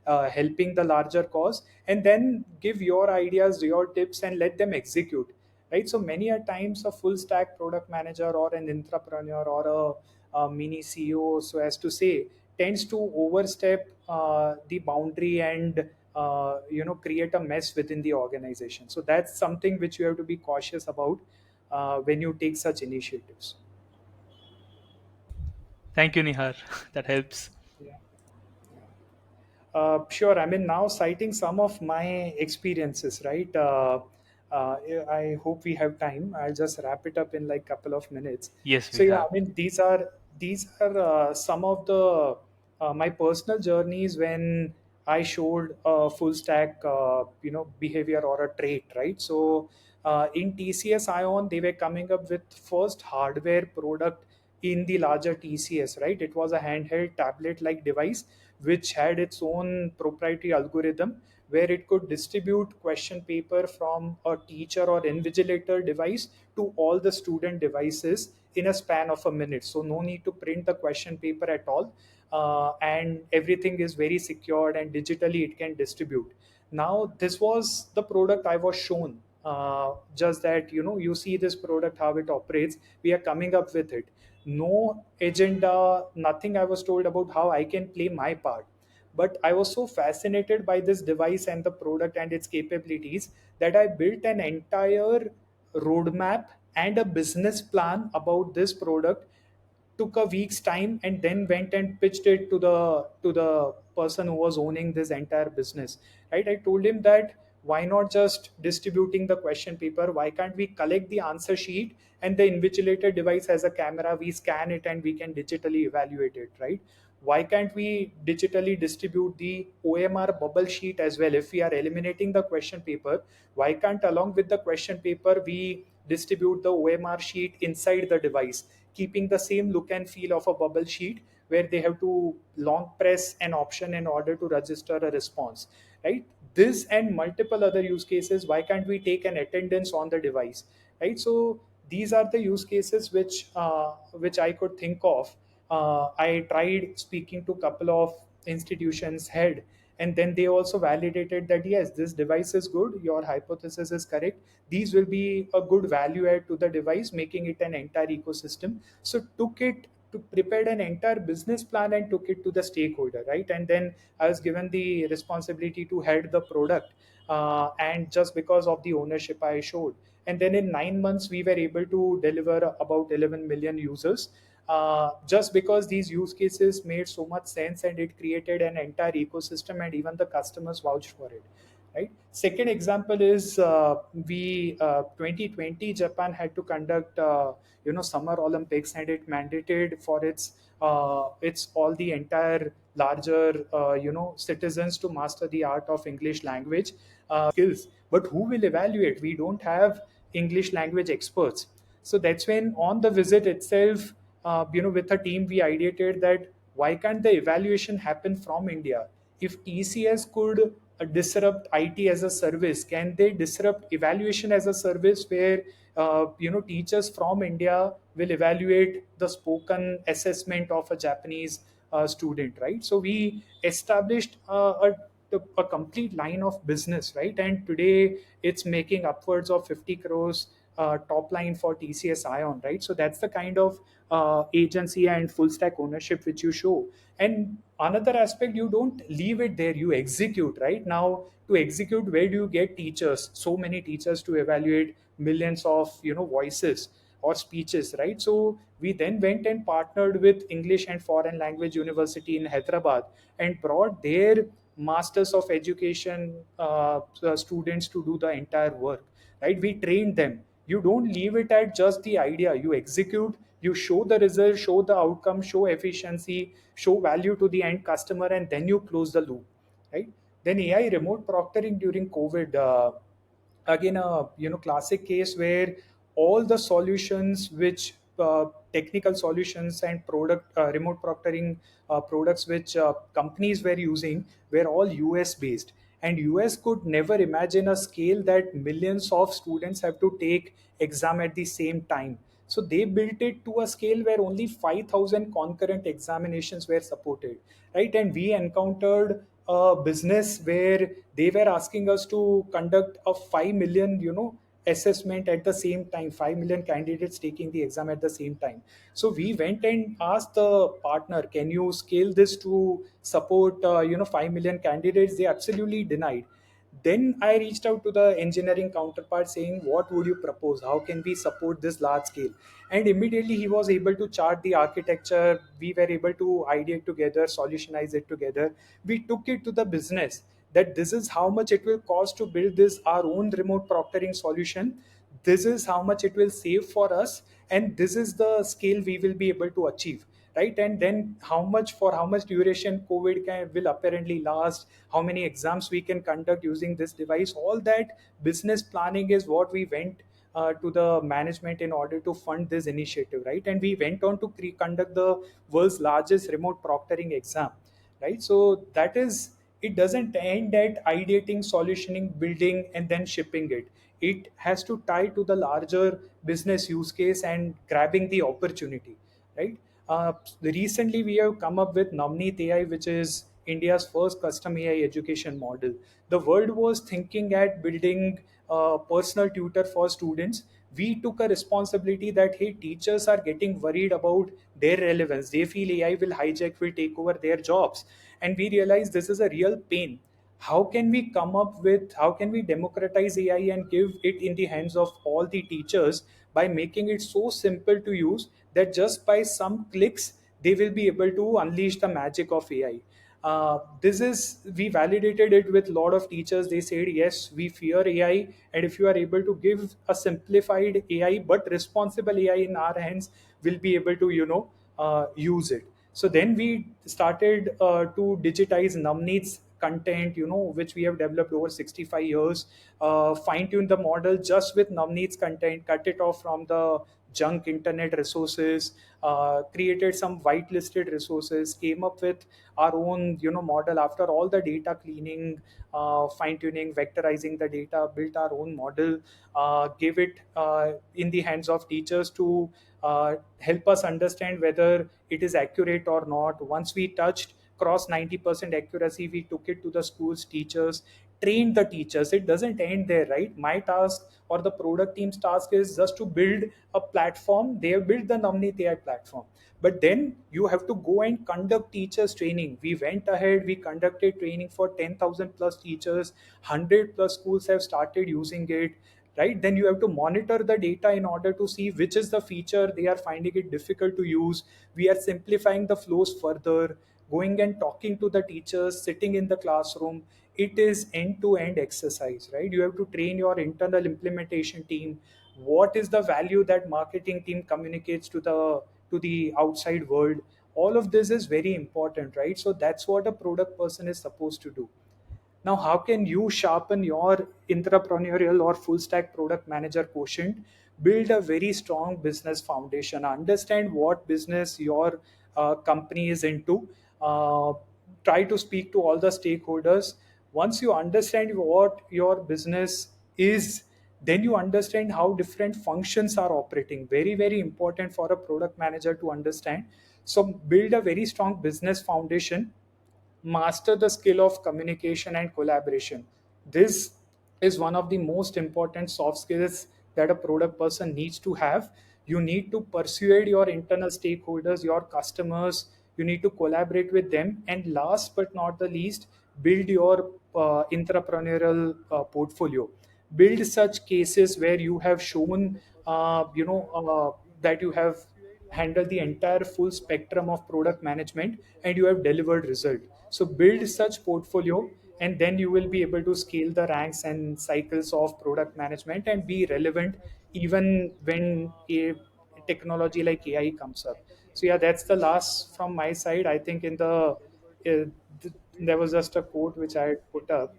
helping the larger cause, and then give your ideas, your tips, and let them execute, right? So many a times a full stack product manager or an entrepreneur or a mini CEO, so as to say, tends to overstep the boundary and create a mess within the organization. So that's something which you have to be cautious about when you take such initiatives. Thank you, Nihar. That helps. Yeah. Sure. I mean, now citing some of my experiences, right? Uh, I hope we have time. I'll just wrap it up in like couple of minutes. Yes, So we yeah, have. I mean, these are some of the my personal journeys when I showed a full stack, behavior or a trait, right? So in TCS Ion, they were coming up with first hardware product in the larger TCS, right? It was a handheld tablet-like device which had its own proprietary algorithm where it could distribute question paper from a teacher or invigilator device to all the student devices in a span of a minute. So no need to print the question paper at all, and everything is very secured and digitally it can distribute. Now this was the product I was shown. Just that you see this product how it operates. We are coming up with it. No agenda, nothing I was told about how I can play my part. But I was so fascinated by this device and the product and its capabilities that I built an entire roadmap and a business plan about this product, took a week's time, and then went and pitched it to the person who was owning this entire business, right? I told him that, why not just distributing the question paper? Why can't we collect the answer sheet, and the invigilator device has a camera, we scan it and we can digitally evaluate it, right? Why can't we digitally distribute the OMR bubble sheet as well? If we are eliminating the question paper, why can't along with the question paper we distribute the OMR sheet inside the device, keeping the same look and feel of a bubble sheet where they have to long press an option in order to register a response, right? This and multiple other use cases. Why can't we take an attendance on the device, right? So these are the use cases which I could think of. I tried speaking to a couple of institutions head, and then they also validated that yes, this device is good, your hypothesis is correct, these will be a good value add to the device, making it an entire ecosystem. So took it to prepared an entire business plan and took it to the stakeholder, right? And then I was given the responsibility to head the product, and just because of the ownership I showed, and then in 9 months we were able to deliver about 11 million users, just because these use cases made so much sense and it created an entire ecosystem and even the customers vouched for it, right? Second example is, we 2020 Japan had to conduct summer Olympics, and it mandated for its all the entire larger citizens to master the art of English language skills. But who will evaluate? We don't have English language experts. So that's when on the visit itself, with a team, we ideated that why can't the evaluation happen from India? If TCS could disrupt IT as a service, can they disrupt evaluation as a service where teachers from India will evaluate the spoken assessment of a Japanese student, right? So we established a complete line of business, right? And today it's making upwards of 50 crores top line for TCS Ion, right? So that's the kind of agency and full stack ownership which you show. And another aspect, you don't leave it there, you execute. Right now, to execute, where do you get teachers? So many teachers to evaluate millions of voices or speeches, right? So we then went and partnered with English and Foreign Language University in Hyderabad and brought their masters of education students to do the entire work, right? We trained them. You don't leave it at just the idea, you execute, you show the result, show the outcome, show efficiency, show value to the end customer, and then you close the loop, right? Then AI remote proctoring during COVID, again a classic case where all the solutions which technical solutions and product remote proctoring products which companies were using were all US based, and US could never imagine a scale that millions of students have to take exam at the same time. So they built it to a scale where only 5,000 concurrent examinations were supported, right? And we encountered a business where they were asking us to conduct a 5 million, assessment at the same time, 5 million candidates taking the exam at the same time. So we went and asked the partner, can you scale this to support, 5 million candidates? They absolutely denied. Then I reached out to the engineering counterpart saying, what would you propose? How can we support this large scale? And immediately he was able to chart the architecture. We were able to ideate together, solutionize it together. We took it to the business that this is how much it will cost to build this our own remote proctoring solution. This is how much it will save for us, and this is the scale we will be able to achieve, right? And then how much duration COVID will apparently last, how many exams we can conduct using this device. All that business planning is what we went to the management in order to fund this initiative, right? And we went on to conduct the world's largest remote proctoring exam, right? So that is, it doesn't end at ideating, solutioning, building, and then shipping it. It has to tie to the larger business use case and grabbing the opportunity, right? Recently, we have come up with Navneet AI, which is India's first custom AI education model. The world was thinking at building a personal tutor for students. We took a responsibility that, hey, teachers are getting worried about their relevance. They feel AI will hijack, will take over their jobs. And we realized this is a real pain. How can we come up with, how can we democratize AI and give it in the hands of all the teachers by making it so simple to use that just by some clicks they will be able to unleash the magic of AI. This is, we validated it with a lot of teachers. They said, yes, we fear AI, and if you are able to give a simplified AI but responsible AI in our hands, we'll be able to use it. So then we started to digitize Navneet's content, which we have developed over 65 years, fine tune the model just with Navneet's content, cut it off from the junk internet resources, created some whitelisted resources, came up with our own, model after all the data cleaning, fine tuning, vectorizing the data, built our own model, gave it in the hands of teachers to help us understand whether it is accurate or not. Once we touched cross 90% accuracy, we took it to the schools, teachers, trained the teachers. It doesn't end there, right? My task or the product team's task is just to build a platform. They have built the Navneet AI platform, but then you have to go and conduct teachers training. We went ahead, we conducted training for 10,000 plus teachers. 100 plus schools have started using it, right? Then you have to monitor the data in order to see which is the feature they are finding it difficult to use. We are simplifying the flows further, going and talking to the teachers, sitting in the classroom. It is end to end exercise, right? You have to train your internal implementation team. What is the value that marketing team communicates to the outside world? All of this is very important, right? So that's what a product person is supposed to do. Now, how can you sharpen your entrepreneurial or full stack product manager quotient? Build a very strong business foundation. Understand what business your company is into. Try to speak to all the stakeholders. Once you understand what your business is, then you understand how different functions are operating. Very, very important for a product manager to understand. So build a very strong business foundation, master the skill of communication and collaboration. This is one of the most important soft skills that a product person needs to have. You need to persuade your internal stakeholders, your customers. You need to collaborate with them, and last but not the least, build your entrepreneurial portfolio. Build such cases where you have shown that you have handled the entire full spectrum of product management and you have delivered result. So build such portfolio, and then you will be able to scale the ranks and cycles of product management and be relevant even when a technology like AI comes up. So yeah, that's the last from my side. I think in there was just a quote which I had put up.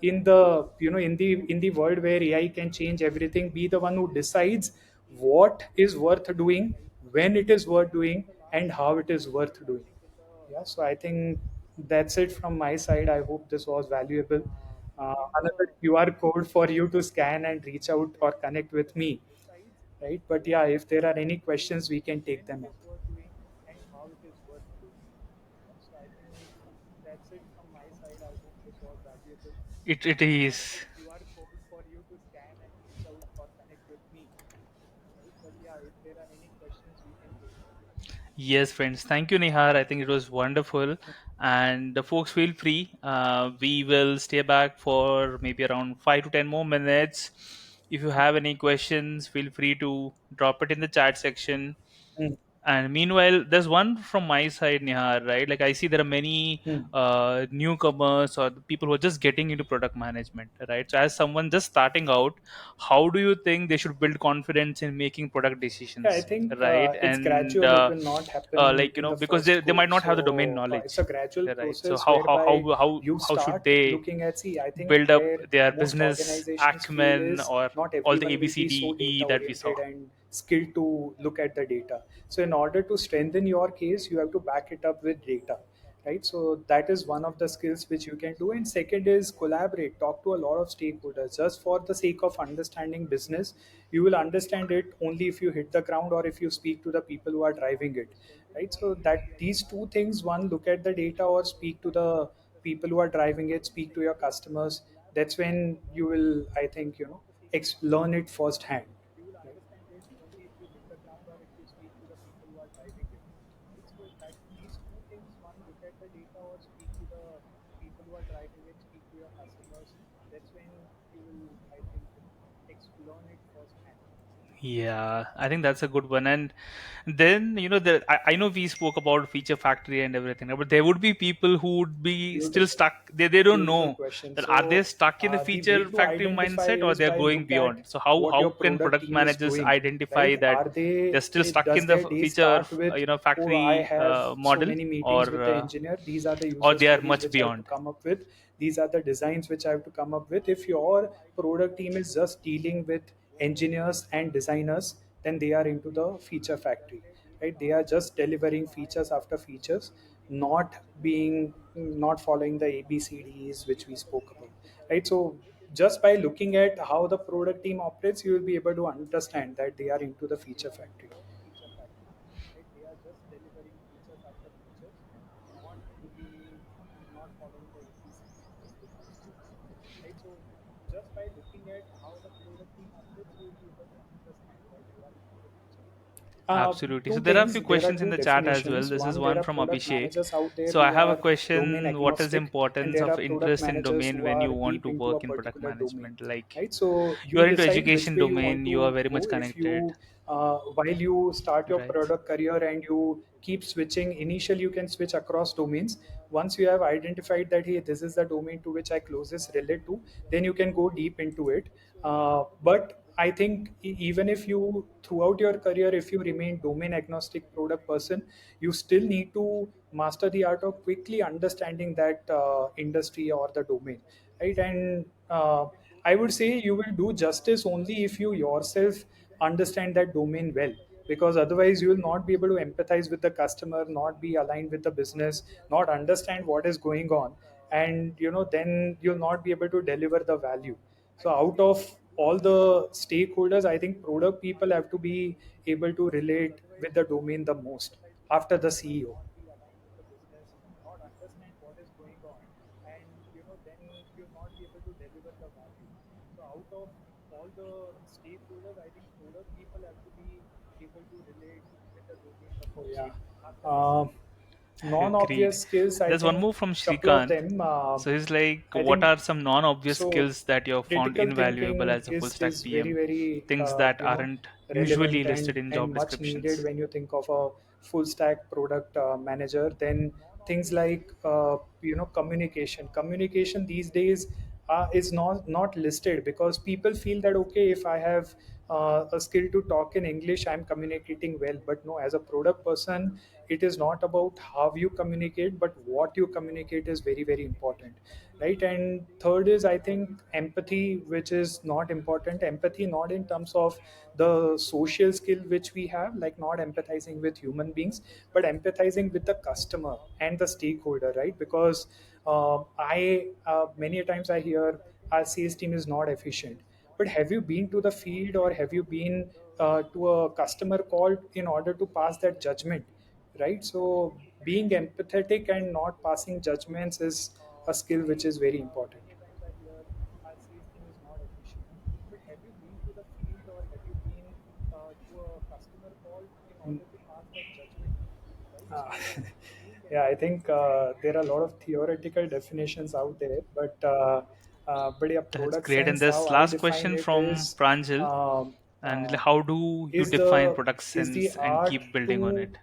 In the in the world where AI can change everything, be the one who decides what is worth doing, when it is worth doing, and how it is worth doing. Yeah, so I think that's it from my side. I hope this was valuable. Another QR code for you to scan and reach out or connect with me, right? But yeah, if there are any questions, we can take them up. It is. Yes, friends. Thank you, Nihar. I think it was wonderful. And the folks, feel free. We will stay back for maybe around 5 to 10 more minutes. If you have any questions, feel free to drop it in the chat section. Hmm. And meanwhile, there's one from my side, Nihar, right? Like I see there are many Hmm. newcomers or the people who are just getting into product management, right? So, as someone just starting out, how do you think they should build confidence in making product Yeah, I decisions, think right? it's And gradual. It will not happen like in the because first they go. might not have the domain So it's a knowledge, gradual right? So process whereby you how should start they looking at. See, I think build up where their most business organizations fail acumen is or not all the everyone will be so ABCDE data that we saw? oriented and skilled to look at the data. So in order to strengthen your case, you have to back it up with data, right? So that is one of the skills which you can do. And second is collaborate, talk to a lot of stakeholders. Just for the sake of understanding business, you will understand it only if you hit the ground or if you speak to the people who are driving it, right? So that these two things, one, look at the data or speak to the people who are driving it, speak to your customers. That's when you will, I think, learn it firsthand. Yeah, I think that's a good one. And then, I know we spoke about feature factory and everything, but there would be people who would be still Beautiful. stuck. They don't Beautiful know question. that are they So, stuck in the the way feature to factory identify mindset or is they're by going look at beyond. So what how your can product product team is managers doing, identify right? that they're still stuck Does in the their day feature start with, oh, I factory have so model, many meetings with the engineer. These are the or user they are stories much which I have to beyond? come up with. These are the designs which I have to come up with. If your product team is just dealing with engineers and designers, then they are into the feature factory, right? They are just delivering features after features, not following the ABCDEs which we spoke about, right? So just by looking at how the product team operates, you will be able to understand that they are into the feature factory. Absolutely. So Two there are a few things. There are questions in two the chat as well. definitions. This is One, there one are from product Abhishek. managers out there So I who have a are domain question: what is agnostic, and importance there are of product interest in managers domain who when are you want deep to into a work in product particular domain, management? Like right? So you you are into decide which education way you want domain, you are to very go. much If connected, you, while you start your right? product career and you keep switching, initially you can switch across domains. Once you have identified that, hey, this is the domain to which I closest relate to, then you can go deep into it. But I think even if you, throughout your career, if you remain domain agnostic product person, you still need to master the art of quickly understanding that industry or the domain, right? And I would say you will do justice only if you yourself understand that domain well, because otherwise you will not be able to empathize with the customer, not be aligned with the business, not understand what is going on, and then you'll not be able to deliver the value. So out of all the stakeholders, I think product people have to be able to relate with the domain the most after the CEO. Not understand what is going on, and then you'll not be able to deliver the value. So out of all the stakeholders, I think product people have to be able to relate with the domain the most. Yeah. After Agreed. non-obvious skills, I There's one think more from couple of Shrikant. them. So he's like, I what think are some non-obvious so. skills that you have found Critical invaluable thinking as a full stack is very PM? very Things that aren't usually relevant listed in and job much needed descriptions. when you think of a full stack product manager. Then things like communication these days is not listed, because people feel that okay, if I have a skill to talk in English, I'm communicating well. But no, as a product person, it is not about how you communicate, but what you communicate is very very important, right? And third is, I think, empathy, which is not important. Empathy not in terms of the social skill which we have, like not empathizing with human beings, but empathizing with the customer and the stakeholder, right? Because I many times I hear our sales team is not efficient. But have you been to the field, or have you been to a customer call in order to pass that judgment, right? So being empathetic and not passing judgments is a skill which is very important. Many times I hear our sales team is not efficient. But have you been to the field, or have you been to a customer call in order to pass that judgment, right? So yeah, I think there are a lot of theoretical definitions out there, but yeah, That's product great. And sense, how this I last define question it from is Pranjal. um, And uh, how do you is define the product is the sense and art keep building on to it?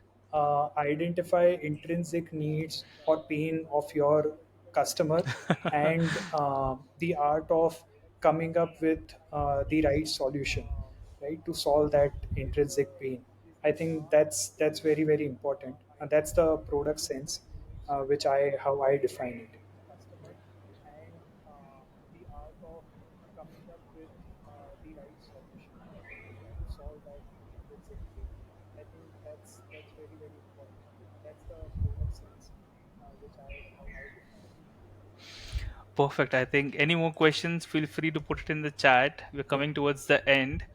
identify intrinsic needs or pain of your customer, and the art of coming up with the right solution, right, to solve that intrinsic pain. I think that's very very important, and that's the product sense, which I how I define it. Customer, and the art of coming up with the right solution, to solve that intrinsic pain. I think that's very very important. That's the product sense, which I how I define it. Perfect. I think any more questions, feel free to put it in the chat. We're Yeah. coming towards the end.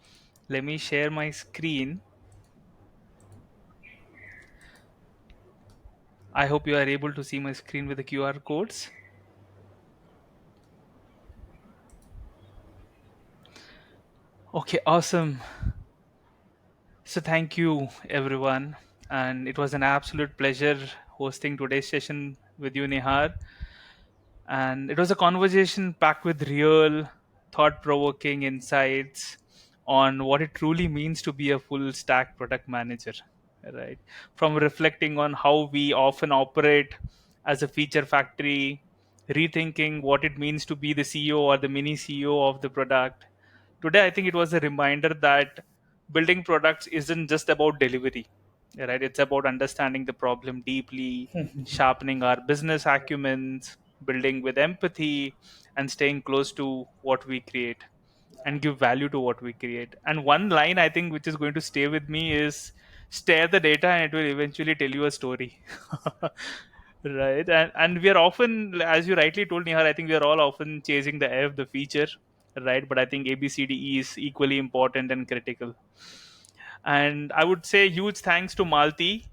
Let me share my screen. I hope you are able to see my screen with the QR codes. Okay, awesome. So, thank you, everyone. And it was an absolute pleasure hosting today's session with you, Nihar. And it was a conversation packed with real, thought provoking insights on what it truly means to be a full stack product manager. Right. From reflecting on how we often operate as a feature factory, rethinking what it means to be the CEO or the mini CEO of the product. Today, I think it was a reminder that building products isn't just about delivery, right? It's about understanding the problem deeply, sharpening our business acumens, building with empathy, and staying close to what we create and give value to what we create. And one line I think which is going to stay with me is stare the data and it will eventually tell you a story. Right. And we are often, as you rightly told, Nihar, I think we are all often chasing the F, the feature, right? But I think ABCDE is equally important and critical. And I would say huge thanks to Malti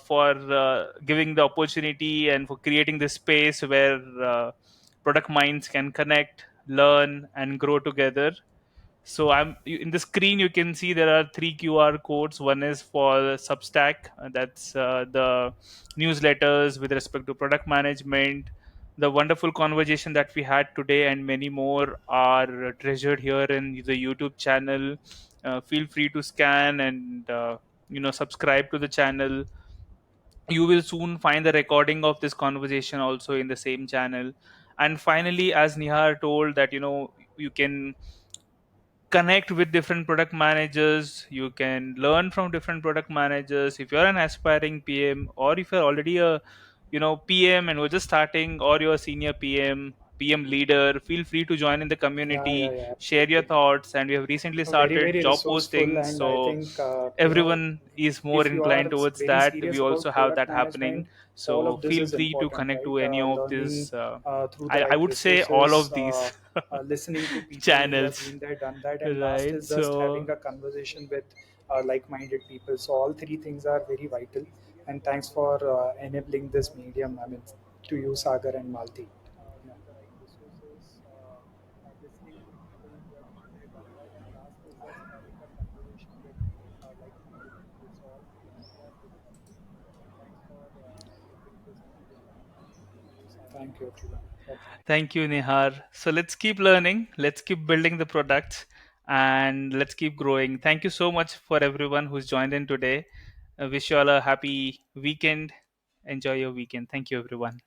for giving the opportunity and for creating this space where product minds can connect, learn, and grow together. So in the screen you can see there are three QR codes. One is for Substack, that's the newsletters with respect to product management. The wonderful conversation that we had today and many more are treasured here in the YouTube channel. Feel free to scan and subscribe to the channel. You will soon find the recording of this conversation also in the same channel. And finally, as Nihar told, that you can connect with different product managers, you can learn from different product managers. If you're an aspiring PM, or if you're already a PM and we're just starting, or you're a senior PM, PM leader. Feel free to join in the Yeah, yeah, community, yeah, share your absolutely. thoughts. And we have recently Very, started very job resourceful, postings, and I so think everyone is more if you are inclined towards very that. serious We also about have product that happening. management, all So of this feel is free to important, connect right? to any of Learning this. through the I right would say all resources, of these listening to people who have channels, been there, done that, and last right? is just So having a conversation with like-minded people. So all three things are very vital. And thanks for enabling this medium. I mean, to you, Sagar and Malti. Yeah. Thank you, everyone. Bye-bye. thank you, Nihar. So let's keep learning, let's keep building the products, and let's keep growing. Thank you so much for everyone who's joined in today. I wish you all a happy weekend. Enjoy your weekend. Thank you, everyone.